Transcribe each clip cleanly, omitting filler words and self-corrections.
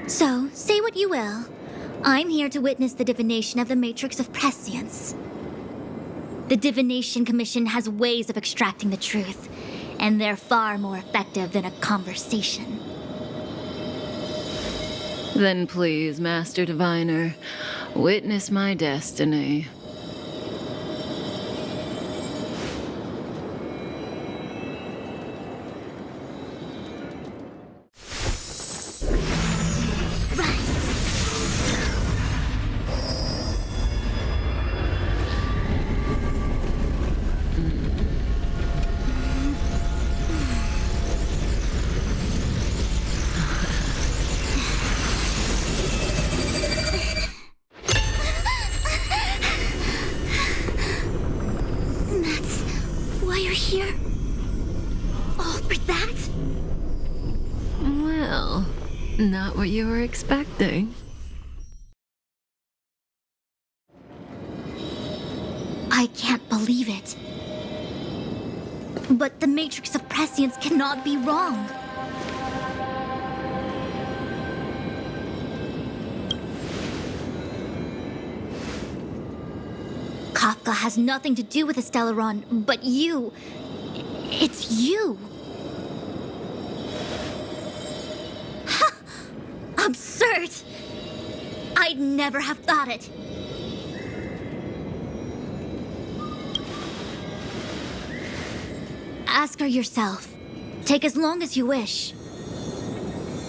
So, say what you will. I'm here to witness the divination of the Matrix of Prescience. The Divination Commission has ways of extracting the truth, and they're far more effective than a conversation. Then please, Master Diviner, witness my destiny. Here? All for that? Well, not what you were expecting. I can't believe it. But the Matrix of Prescience cannot be wrong. Kafka has nothing to do with the Stellaron, but you... It's you! Ha! Absurd! I'd never have thought it. Ask her yourself. Take as long as you wish.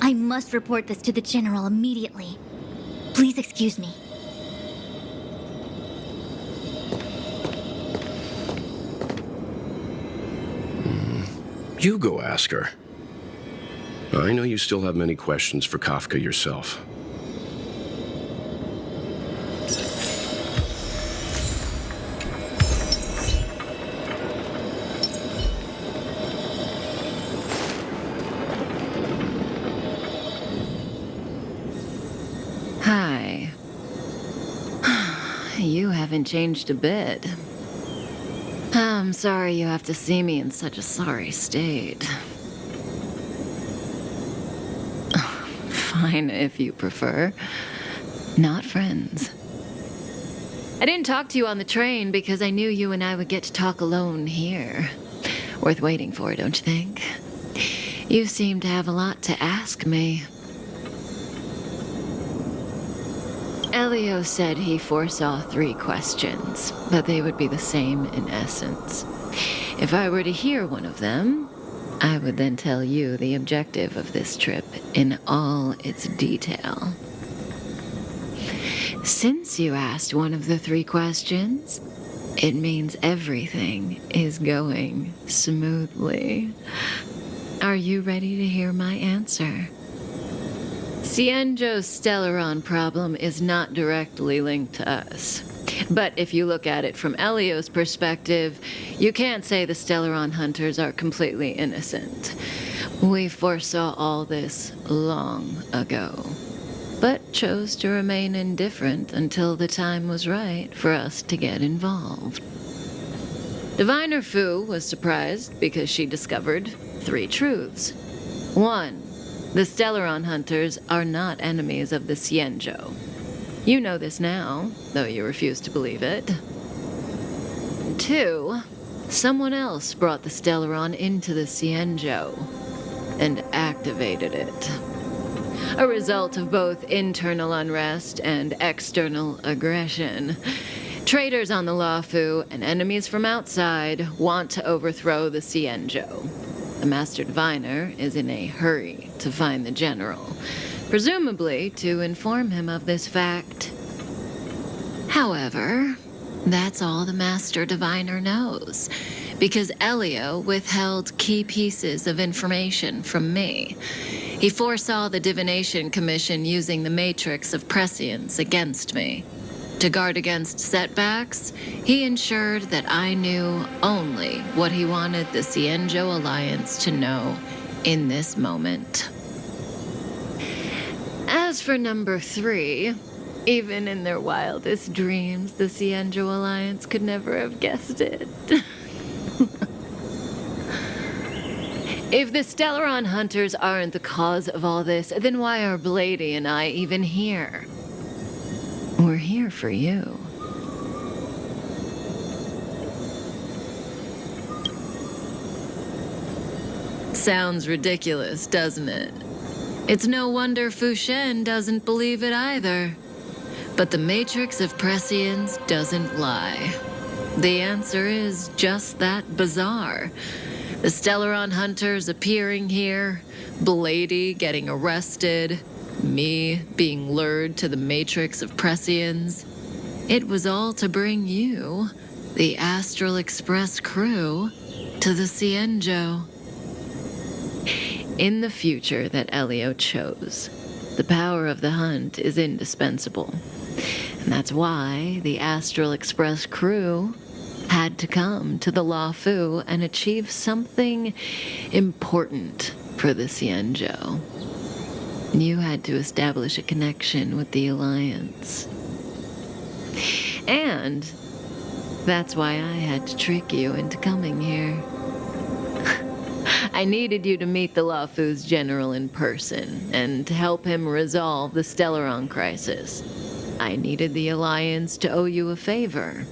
I must report this to the General immediately. Please excuse me. You go ask her. I know you still have many questions for Kafka yourself. Hi. You haven't changed a bit. I'm sorry you have to see me in such a sorry state. Fine, if you prefer. Not friends. I didn't talk to you on the train because I knew you and I would get to talk alone here. Worth waiting for, don't you think? You seem to have a lot to ask me. Elio said he foresaw 3 questions, but they would be the same in essence. If I were to hear one of them, I would then tell you the objective of this trip in all its detail. Since you asked one of the 3 questions, it means everything is going smoothly. Are you ready to hear my answer? Cienjo's Stellaron problem is not directly linked to us. But if you look at it from Elio's perspective, you can't say the Stellaron hunters are completely innocent. We foresaw all this long ago, but chose to remain indifferent until the time was right for us to get involved. Diviner Fu was surprised because she discovered 3 truths. 1. The Stellaron hunters are not enemies of the Cienjo. You know this now, though you refuse to believe it. 2. Someone else brought the Stellaron into the Cienjo and activated it. A result of both internal unrest and external aggression. Traitors on the Luofu and enemies from outside want to overthrow the Cienjo. The Master Diviner is in a hurry to find the General, presumably to inform him of this fact. However, that's all the Master Diviner knows, because Elio withheld key pieces of information from me. He foresaw the Divination Commission using the Matrix of Prescience against me. To guard against setbacks, he ensured that I knew only what he wanted the Cienjo Alliance to know in this moment. As for number 3, even in their wildest dreams, the Cienjo Alliance could never have guessed it. If the Stellaron hunters aren't the cause of all this, then why are Blady and I even here? We're here for you. Sounds ridiculous, doesn't it? It's no wonder Fushen doesn't believe it either. But the Matrix of Prescience doesn't lie. The answer is just that bizarre. The Stellaron hunters appearing here, Blady getting arrested, me being lured to the Matrix of Prescience. It was all to bring you, the Astral Express crew, to the Cienjo. In the future that Elio chose, the power of the hunt is indispensable. And that's why the Astral Express crew had to come to the Luofu and achieve something important for the Cienjo. You had to establish a connection with the Alliance. And that's why I had to trick you into coming here. I needed you to meet the Luofu's general in person and to help him resolve the Stellaron crisis. I needed the Alliance to owe you a favor.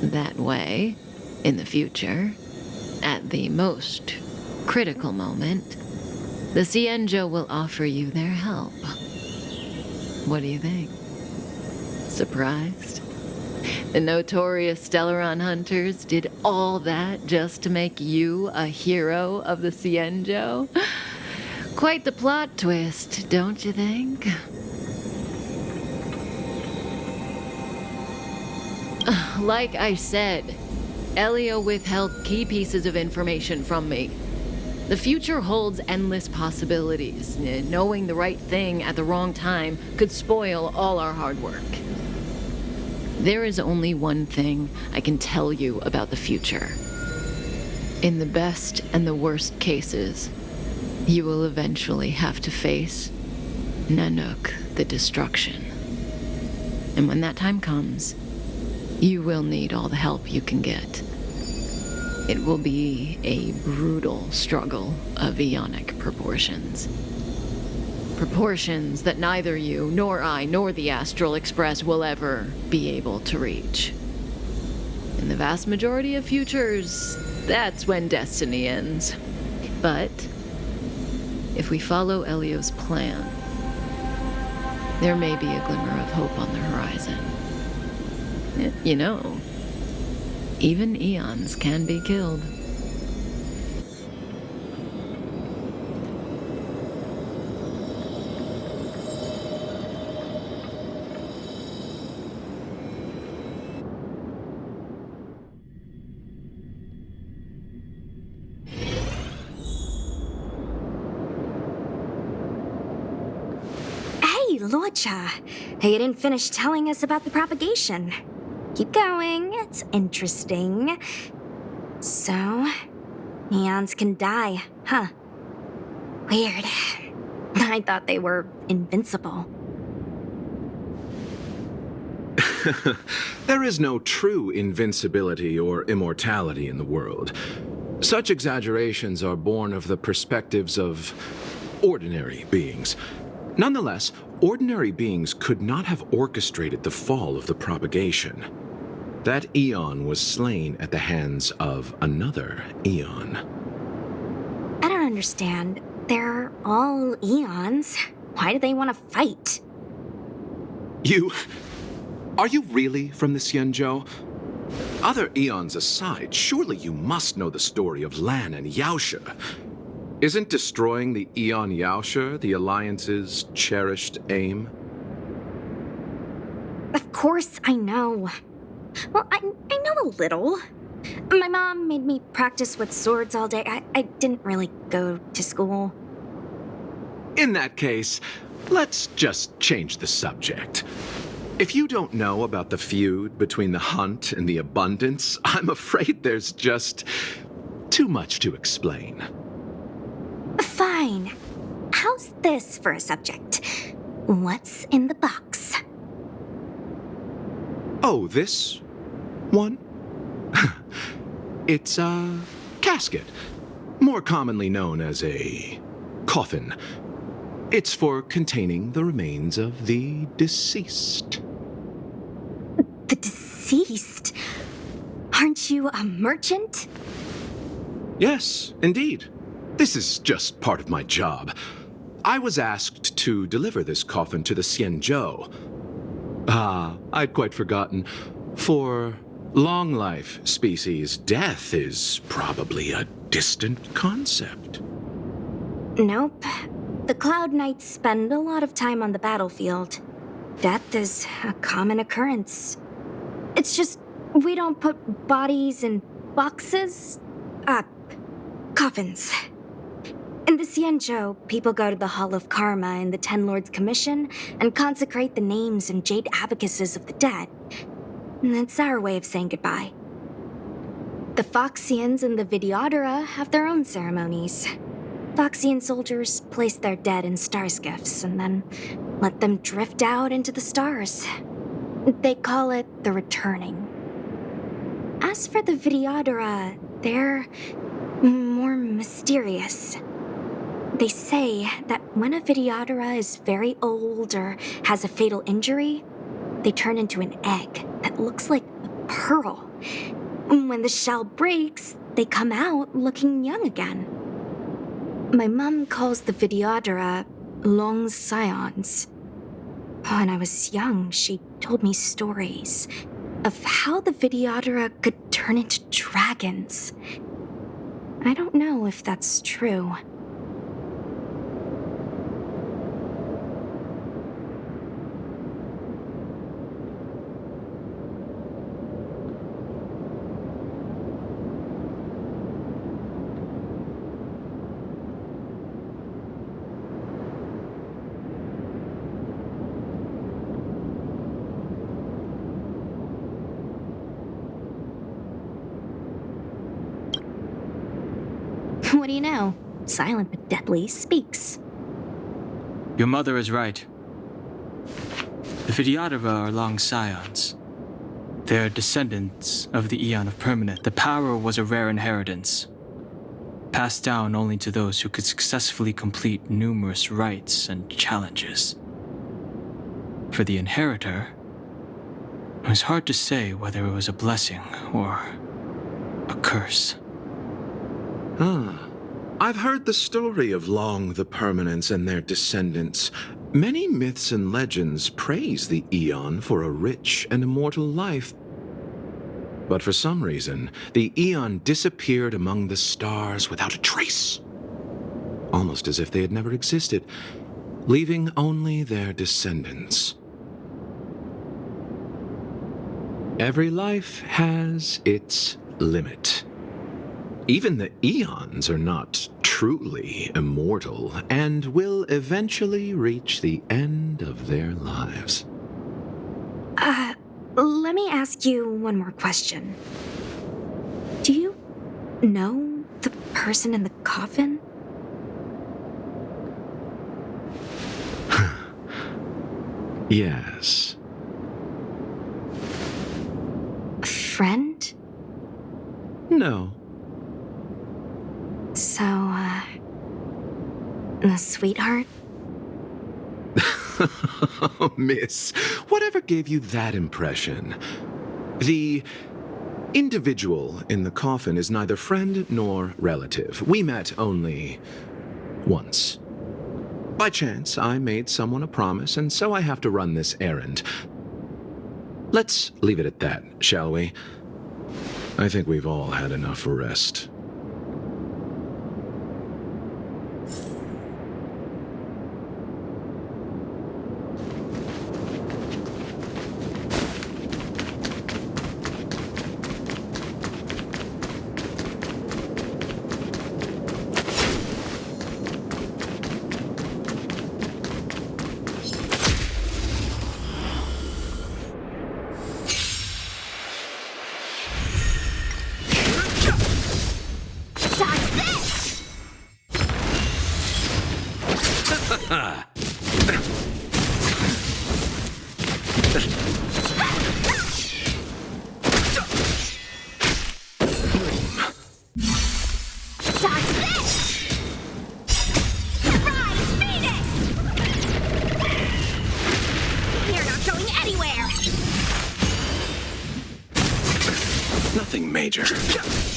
That way, in the future, at the most critical moment, the Cienjo will offer you their help. What do you think? Surprised? The notorious Stellaron hunters did all that just to make you a hero of the Cienjo? Quite the plot twist, don't you think? Like I said, Elio withheld key pieces of information from me. The future holds endless possibilities. Knowing the right thing at the wrong time could spoil all our hard work. There is only one thing I can tell you about the future. In the best and the worst cases, you will eventually have to face Nanook, the destruction. And when that time comes, you will need all the help you can get. It will be a brutal struggle of eonic proportions. Proportions that neither you, nor I, nor the Astral Express will ever be able to reach. In the vast majority of futures, that's when destiny ends. But if we follow Elio's plan, there may be a glimmer of hope on the horizon. You know, even eons can be killed. Hey, Lorcha, you didn't finish telling us about the propagation. Keep going, it's interesting. So, eons can die, huh? Weird. I thought they were invincible. There is no true invincibility or immortality in the world. Such exaggerations are born of the perspectives of ordinary beings. Nonetheless, ordinary beings could not have orchestrated the fall of the propagation. That eon was slain at the hands of another eon. I don't understand. They're all eons. Why do they want to fight? Are you really from the Cienjo? Other eons aside, surely you must know the story of Lan and Yaoshe. Isn't destroying the Eon Yaoshe the Alliance's cherished aim? Of course I know. Well, I know a little. My mom made me practice with swords all day. I didn't really go to school. In that case, let's just change the subject. If you don't know about the feud between the Hunt and the Abundance, I'm afraid there's just too much to explain. Fine. How's this for a subject? What's in the box? Oh, this one? It's a casket. more commonly known as a coffin. It's for containing the remains of the deceased. The deceased? Aren't you a merchant? Yes, indeed. This is just part of my job. I was asked to deliver this coffin to the Xianzhou. Ah, I'd quite forgotten. For long life species, death is probably a distant concept. Nope. The Cloud Knights spend a lot of time on the battlefield. Death is a common occurrence. It's just we don't put bodies in boxes. Coffins. In the Xianzhou, people go to the Hall of Karma in the Ten Lords Commission and consecrate the names and jade abacuses of the dead. It's our way of saying goodbye. The Foxians and the Videodora have their own ceremonies. Foxian soldiers place their dead in star skiffs and then let them drift out into the stars. They call it the returning. As for the Videodora, they're more mysterious. They say that when a Videodora is very old or has a fatal injury, they turn into an egg that looks like a pearl. When the shell breaks, they come out looking young again. My mom calls the Videodora long scions. When I was young, she told me stories of how the Videodora could turn into dragons. I don't know if that's true. What do you know? Silent but deadly speaks. Your mother is right. The Videodora are long scions. They're descendants of the Eon of Permanent. The power was a rare inheritance, passed down only to those who could successfully complete numerous rites and challenges. For the inheritor, it was hard to say whether it was a blessing or a curse. I've heard the story of Long the Permanents and their descendants. Many myths and legends praise the Eon for a rich and immortal life. But for some reason, the Eon disappeared among the stars without a trace. Almost as if they had never existed, leaving only their descendants. Every life has its limit. Even the Eons are not truly immortal and will eventually reach the end of their lives. Let me ask you one more question. Do you know the person in the coffin? Yes. A friend? No. So, a sweetheart? Miss, whatever gave you that impression? The individual in the coffin is neither friend nor relative. We met only once. By chance, I made someone a promise, and so I have to run this errand. Let's leave it at that, shall we? I think we've all had enough rest. Nothing major.